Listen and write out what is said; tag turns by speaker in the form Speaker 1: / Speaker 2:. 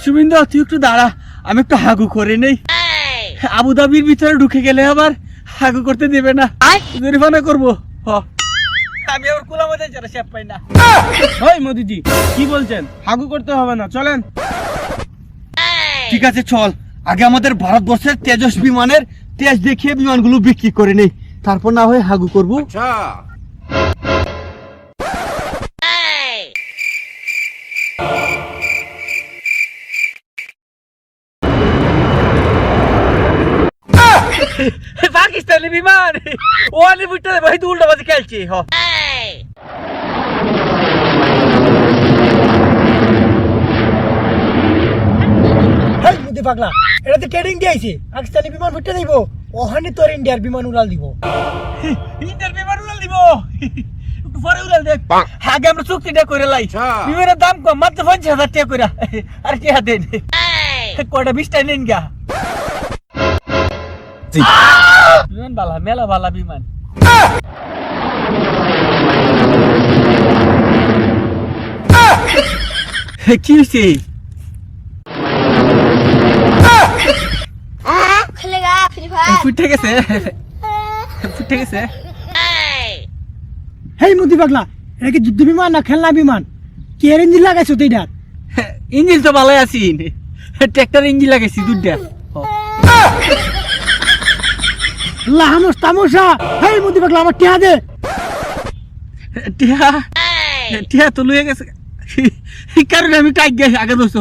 Speaker 1: শুভিন্দু তুই একটু দাঁড়া, আমি একটু হাগু করে নেই। আবুধাবির ভিতরে ঢুকে গেলে আবার হাগু করতে দেবে না, জরিমানা করবো। আমি আবার কুলা মধ্যে যারা শেপ পাই না।
Speaker 2: ওই মোদিজি কি বলছেন? হাগু করতে হবে না, চলেন।
Speaker 1: ঠিক আছে চল, আগে আমাদের ভারতবর্ষের তেজস বিমানের তেজ দেখিয়ে বিমানগুলো বিক্রি করে নেই, তারপর না হয় হাগু করবো। পাকিস্তানি বিমান ও আলি বুঝতে ভাই তুই উল্টা বাজে খেলছি।
Speaker 3: পাগলা এটা তো ট্রেডিং দিয়েছে, পাকিস্তানি বিমান ফুটে দিব, ওখানে তোর ইন্ডিয়ার বিমান উড়াল দিব।
Speaker 1: ইন্ডিয়ার বিমান উড়াল দিব, একটু পরে উড়াল দেখ। আগে আমরা চুক্তিটা করে লাই, বিমানের দাম কম, মাত্র 50,000 টাকা করে। আর টাকা দেন কয়টা 20টা নেন গা। বিমান বালা, মেলা বালা বিমান। কি হয়েছে? ফুটে গেছে, ফুটে গেছে।
Speaker 3: হেই মুদি পাগলা, এটা কি যুদ্ধ বিমান না খেলনা বিমান? কি এর ইঞ্জিন লাগাইছো তুই?
Speaker 1: ইঞ্জিন তো ভালোই আছি, ট্রাক্টর ইঞ্জিন লাগাইছি দুধটা।
Speaker 3: লাহামস তামসা। হেই মুদি পাগলা, আমার টিহা দে।
Speaker 1: টিহা টিহা তো লুয়ে গেছে, কারণে আমি টাইট গেছি আগে দোষ।